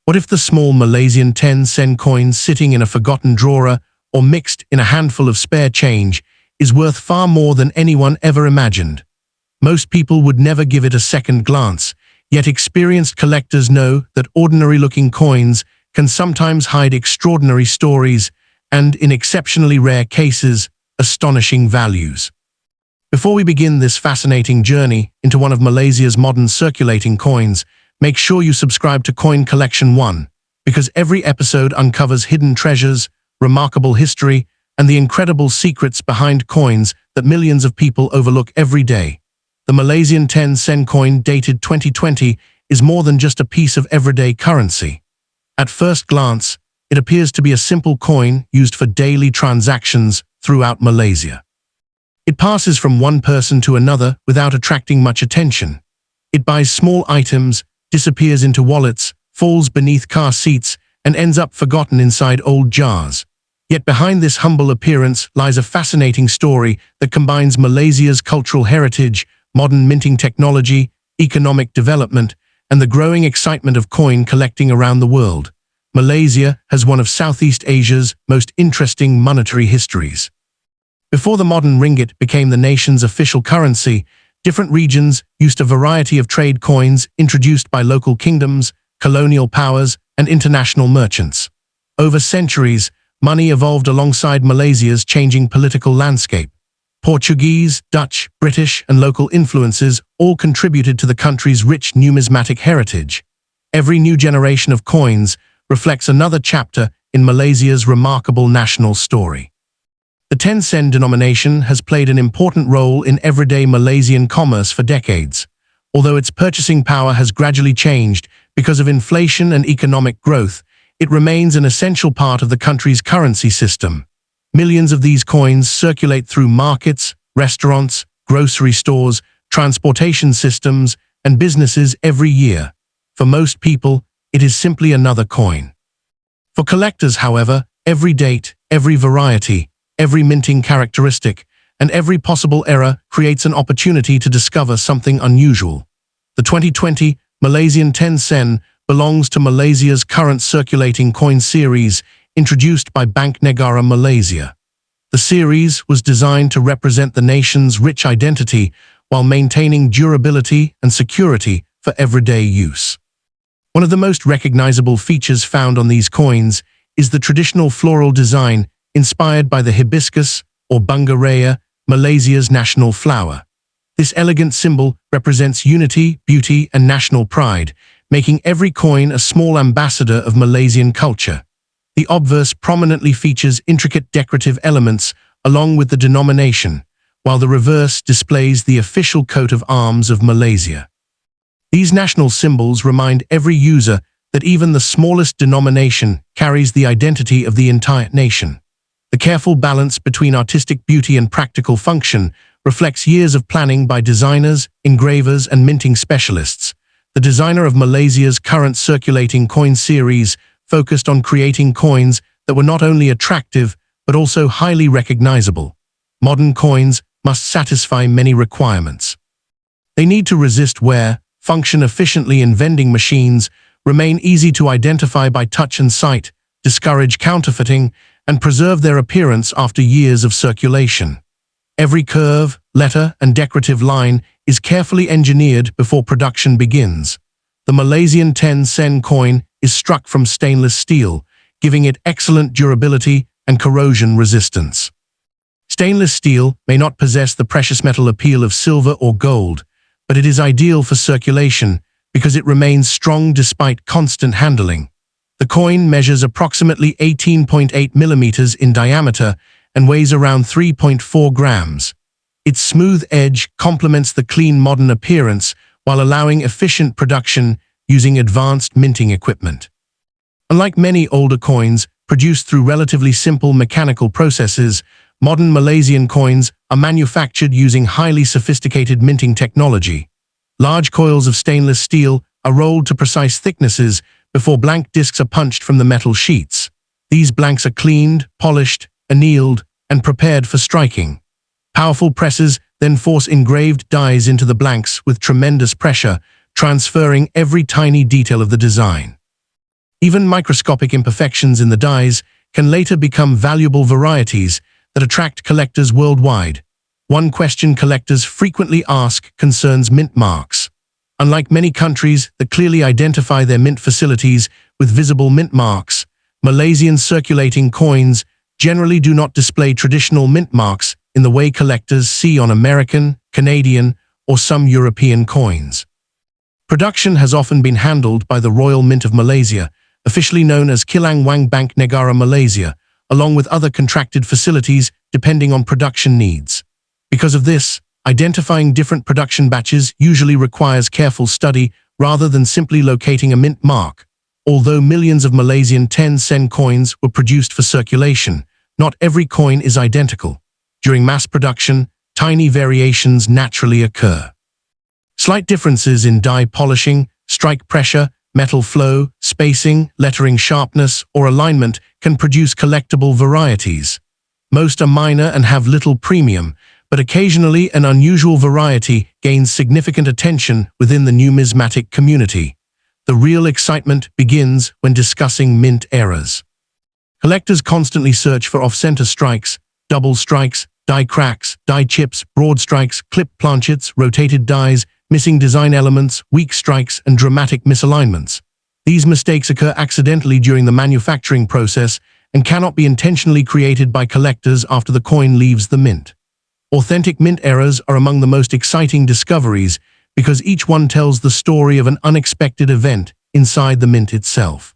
What if the small Malaysian 10 sen coin sitting in a forgotten drawer or mixed in a handful of spare change is worth far more than anyone ever imagined? Most people would never give it a second glance, yet experienced collectors know that ordinary-looking coins can sometimes hide extraordinary stories and, in exceptionally rare cases, astonishing values. Before we begin this fascinating journey into one of Malaysia's modern circulating coins, make sure you subscribe to Coin Collection 1, because every episode uncovers hidden treasures, remarkable history, and the incredible secrets behind coins that millions of people overlook every day. The Malaysian 10 sen coin dated 2020 is more than just a piece of everyday currency. At first glance, it appears to be a simple coin used for daily transactions throughout Malaysia. It passes from one person to another without attracting much attention. It buys small items, disappears into wallets, falls beneath car seats, and ends up forgotten inside old jars. Yet behind this humble appearance lies a fascinating story that combines Malaysia's cultural heritage, modern minting technology, economic development, and the growing excitement of coin collecting around the world. Malaysia has one of Southeast Asia's most interesting monetary histories. Before the modern ringgit became the nation's official currency, different regions used a variety of trade coins introduced by local kingdoms, colonial powers, and international merchants. Over centuries, money evolved alongside Malaysia's changing political landscape. Portuguese, Dutch, British, and local influences all contributed to the country's rich numismatic heritage. Every new generation of coins reflects another chapter in Malaysia's remarkable national story. The 10 sen denomination has played an important role in everyday Malaysian commerce for decades. Although its purchasing power has gradually changed because of inflation and economic growth, it remains an essential part of the country's currency system. Millions of these coins circulate through markets, restaurants, grocery stores, transportation systems, and businesses every year. For most people, it is simply another coin. For collectors, however, every date, every variety, every minting characteristic, and every possible error creates an opportunity to discover something unusual. The 2020 Malaysian 10 sen belongs to Malaysia's current circulating coin series, introduced by Bank Negara Malaysia. The series was designed to represent the nation's rich identity while maintaining durability and security for everyday use. One of the most recognizable features found on these coins is the traditional floral design inspired by the hibiscus, or bunga raya, Malaysia's national flower. This elegant symbol represents unity, beauty, and national pride, making every coin a small ambassador of Malaysian culture. The obverse prominently features intricate decorative elements along with the denomination, while the reverse displays the official coat of arms of Malaysia. These national symbols remind every user that even the smallest denomination carries the identity of the entire nation. The careful balance between artistic beauty and practical function reflects years of planning by designers, engravers, and minting specialists. The designer of Malaysia's current circulating coin series focused on creating coins that were not only attractive, but also highly recognizable. Modern coins must satisfy many requirements. They need to resist wear, function efficiently in vending machines, remain easy to identify by touch and sight, discourage counterfeiting, and preserve their appearance after years of circulation. Every curve, letter, and decorative line is carefully engineered before production begins. The Malaysian 10 sen coin is struck from stainless steel, giving it excellent durability and corrosion resistance. Stainless steel may not possess the precious metal appeal of silver or gold, but it is ideal for circulation because it remains strong despite constant handling. The coin measures approximately 18.8 millimeters in diameter and weighs around 3.4 grams. Its smooth edge complements the clean modern appearance while allowing efficient production using advanced minting equipment. Unlike many older coins produced through relatively simple mechanical processes, modern Malaysian coins are manufactured using highly sophisticated minting technology. Large coils of stainless steel are rolled to precise thicknesses before blank discs are punched from the metal sheets. These blanks are cleaned, polished, annealed, and prepared for striking. Powerful presses then force engraved dies into the blanks with tremendous pressure, transferring every tiny detail of the design. Even microscopic imperfections in the dies can later become valuable varieties that attract collectors worldwide. One question collectors frequently ask concerns mint marks. Unlike many countries that clearly identify their mint facilities with visible mint marks, Malaysian circulating coins generally do not display traditional mint marks in the way collectors see on American, Canadian, or some European coins. Production has often been handled by the Royal Mint of Malaysia, officially known as Kilang Wang Bank Negara Malaysia, along with other contracted facilities depending on production needs. Because of this, identifying different production batches usually requires careful study rather than simply locating a mint mark. Although millions of Malaysian 10 sen coins were produced for circulation, not every coin is identical. During mass production, tiny variations naturally occur. Slight differences in die polishing, strike pressure, metal flow, spacing, lettering sharpness, or alignment can produce collectible varieties. Most are minor and have little premium, but occasionally an unusual variety gains significant attention within the numismatic community. The real excitement begins when discussing mint errors. Collectors constantly search for off-center strikes, double strikes, die cracks, die chips, broad strikes, clip planchets, rotated dies, missing design elements, weak strikes, and dramatic misalignments. These mistakes occur accidentally during the manufacturing process and cannot be intentionally created by collectors after the coin leaves the mint. Authentic mint errors are among the most exciting discoveries because each one tells the story of an unexpected event inside the mint itself.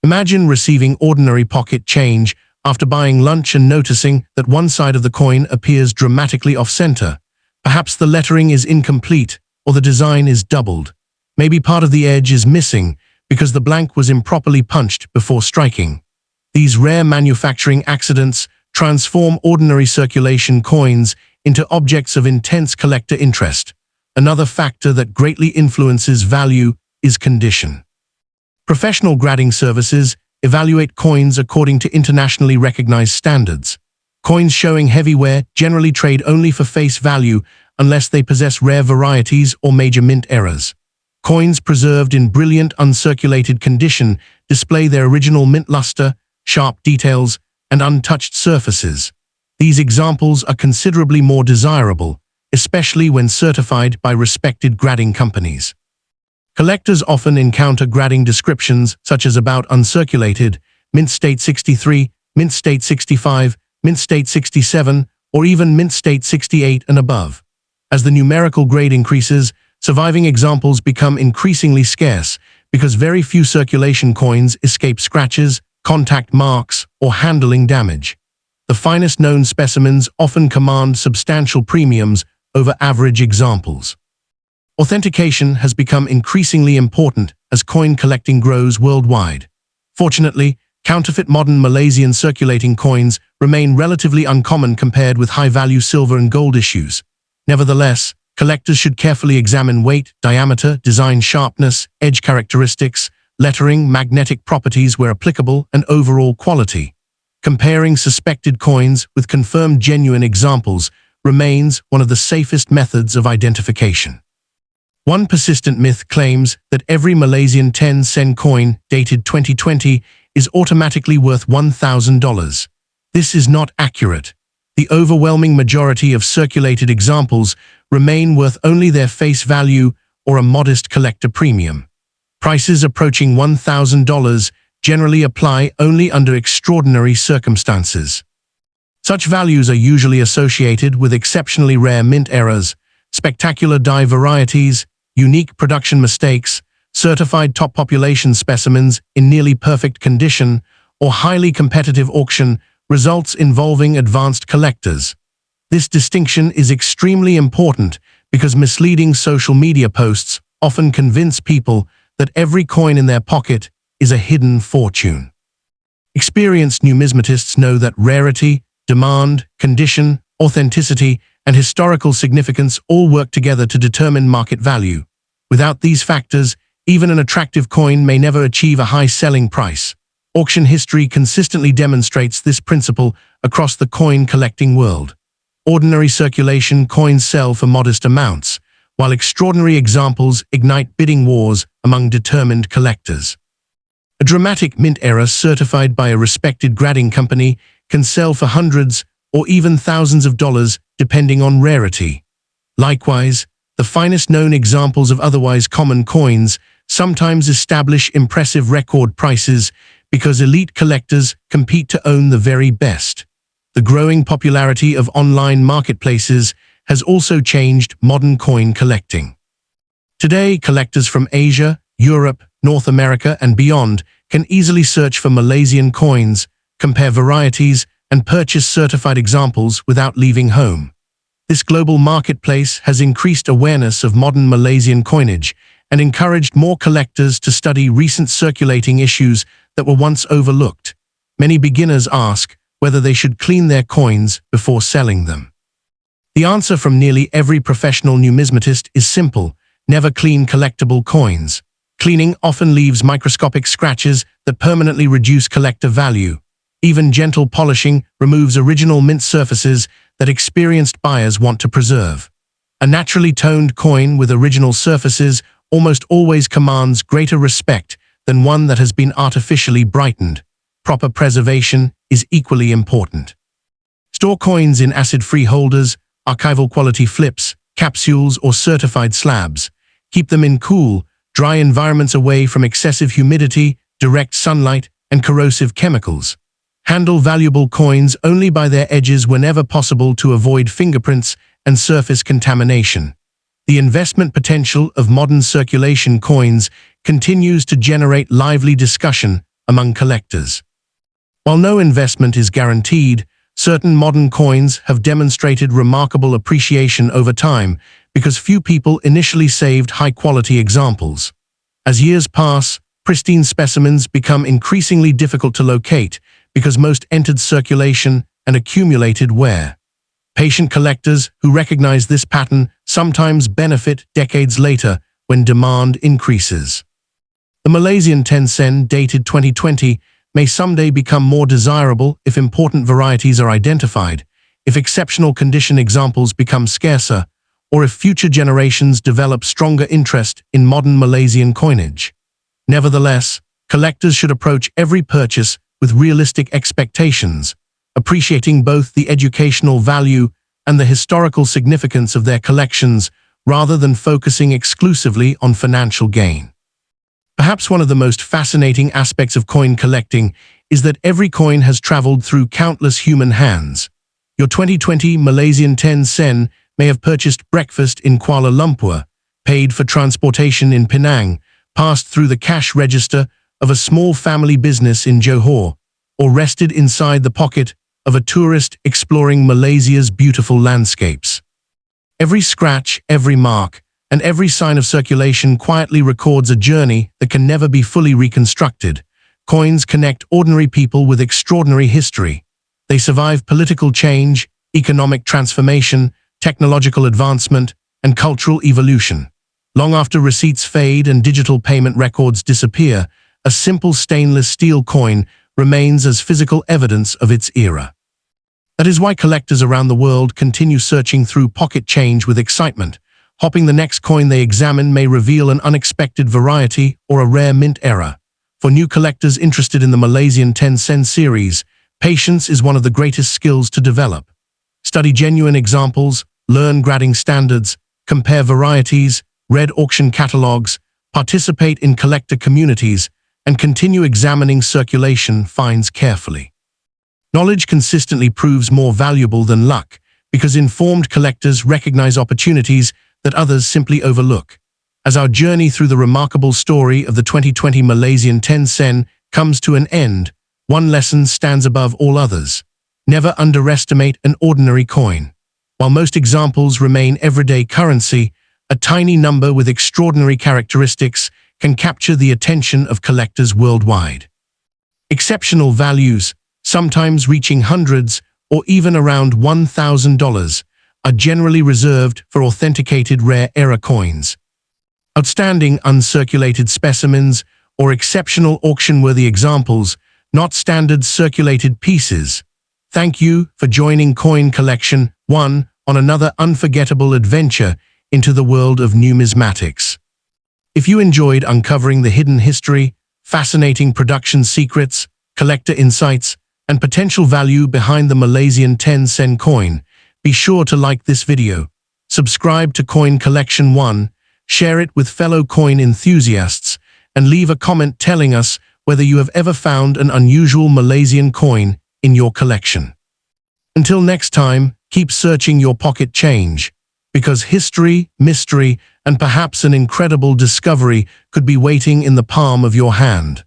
Imagine receiving ordinary pocket change after buying lunch and noticing that one side of the coin appears dramatically off-center. Perhaps the lettering is incomplete or the design is doubled. Maybe part of the edge is missing because the blank was improperly punched before striking. These rare manufacturing accidents transform ordinary circulation coins into objects of intense collector interest. Another factor that greatly influences value is condition. Professional grading services evaluate coins according to internationally recognized standards. Coins showing heavy wear generally trade only for face value unless they possess rare varieties or major mint errors. Coins preserved in brilliant uncirculated condition display their original mint luster, sharp details, and untouched surfaces. These examples are considerably more desirable, especially when certified by respected grading companies. Collectors often encounter grading descriptions such as about uncirculated, mint state 63, mint state 65, mint state 67, or even mint state 68 and above. As the numerical grade increases, surviving examples become increasingly scarce because very few circulation coins escape scratches, contact marks, or handling damage. The finest known specimens often command substantial premiums over average examples. Authentication has become increasingly important as coin collecting grows worldwide. Fortunately, counterfeit modern Malaysian circulating coins remain relatively uncommon compared with high-value silver and gold issues. Nevertheless, collectors should carefully examine weight, diameter, design sharpness, edge characteristics, lettering, magnetic properties where applicable, and overall quality. Comparing suspected coins with confirmed genuine examples remains one of the safest methods of identification. One persistent myth claims that every Malaysian 10 sen coin dated 2020 is automatically worth $1,000. This is not accurate. The overwhelming majority of circulated examples remain worth only their face value or a modest collector premium. Prices approaching $1,000 generally apply only under extraordinary circumstances. Such values are usually associated with exceptionally rare mint errors, spectacular die varieties, unique production mistakes, certified top population specimens in nearly perfect condition, or highly competitive auction results involving advanced collectors. This distinction is extremely important because misleading social media posts often convince people that every coin in their pocket is a hidden fortune. Experienced numismatists know that rarity, demand, condition, authenticity, and historical significance all work together to determine market value. Without these factors, even an attractive coin may never achieve a high selling price. Auction history consistently demonstrates this principle across the coin collecting world. Ordinary circulation coins sell for modest amounts, while extraordinary examples ignite bidding wars among determined collectors. A dramatic mint error certified by a respected grading company can sell for hundreds or even thousands of dollars depending on rarity. Likewise, the finest known examples of otherwise common coins sometimes establish impressive record prices because elite collectors compete to own the very best. The growing popularity of online marketplaces has also changed modern coin collecting. Today, collectors from Asia, Europe, North America, and beyond can easily search for Malaysian coins, compare varieties, and purchase certified examples without leaving home. This global marketplace has increased awareness of modern Malaysian coinage and encouraged more collectors to study recent circulating issues that were once overlooked. Many beginners ask whether they should clean their coins before selling them. The answer from nearly every professional numismatist is simple: never clean collectible coins. Cleaning often leaves microscopic scratches that permanently reduce collector value. Even gentle polishing removes original mint surfaces that experienced buyers want to preserve. A naturally toned coin with original surfaces almost always commands greater respect than one that has been artificially brightened. Proper preservation is equally important. Store coins in acid-free holders, archival quality flips, capsules, or certified slabs. Keep them in cool, dry environments away from excessive humidity, direct sunlight, and corrosive chemicals. Handle valuable coins only by their edges whenever possible to avoid fingerprints and surface contamination. The investment potential of modern circulation coins continues to generate lively discussion among collectors. While no investment is guaranteed, certain modern coins have demonstrated remarkable appreciation over time because few people initially saved high-quality examples. As years pass, pristine specimens become increasingly difficult to locate because most entered circulation and accumulated wear. Patient collectors who recognize this pattern sometimes benefit decades later when demand increases. The Malaysian 10 sen dated 2020 may someday become more desirable if important varieties are identified, if exceptional condition examples become scarcer, or if future generations develop stronger interest in modern Malaysian coinage. Nevertheless, collectors should approach every purchase with realistic expectations, appreciating both the educational value and the historical significance of their collections rather than focusing exclusively on financial gain. Perhaps one of the most fascinating aspects of coin collecting is that every coin has traveled through countless human hands. Your 2020 Malaysian 10 sen may have purchased breakfast in Kuala Lumpur, paid for transportation in Penang, passed through the cash register of a small family business in Johor, or rested inside the pocket of a tourist exploring Malaysia's beautiful landscapes. Every scratch, every mark, and every sign of circulation quietly records a journey that can never be fully reconstructed. Coins connect ordinary people with extraordinary history. They survive political change, economic transformation, technological advancement, and cultural evolution. Long after receipts fade and digital payment records disappear, a simple stainless steel coin remains as physical evidence of its era. That is why collectors around the world continue searching through pocket change with excitement. Hoping the next coin they examine may reveal an unexpected variety or a rare mint error. For new collectors interested in the Malaysian 10 sen series, patience is one of the greatest skills to develop. Study genuine examples, learn grading standards, compare varieties, read auction catalogs, participate in collector communities, and continue examining circulation finds carefully. Knowledge consistently proves more valuable than luck because informed collectors recognize opportunities that others simply overlook. As our journey through the remarkable story of the 2020 Malaysian 10 sen comes to an end, one lesson stands above all others. Never underestimate an ordinary coin. While most examples remain everyday currency, a tiny number with extraordinary characteristics can capture the attention of collectors worldwide. Exceptional values, sometimes reaching hundreds or even around $1,000, are generally reserved for authenticated rare-era coins. Outstanding uncirculated specimens or exceptional auction-worthy examples, not standard circulated pieces. Thank you for joining Coin Collection 1 on another unforgettable adventure into the world of numismatics. If you enjoyed uncovering the hidden history, fascinating production secrets, collector insights, and potential value behind the Malaysian 10 Sen coin, be sure to like this video, subscribe to Coin Collection 1, share it with fellow coin enthusiasts, and leave a comment telling us whether you have ever found an unusual Malaysian coin in your collection. Until next time, keep searching your pocket change, because history, mystery, and perhaps an incredible discovery could be waiting in the palm of your hand.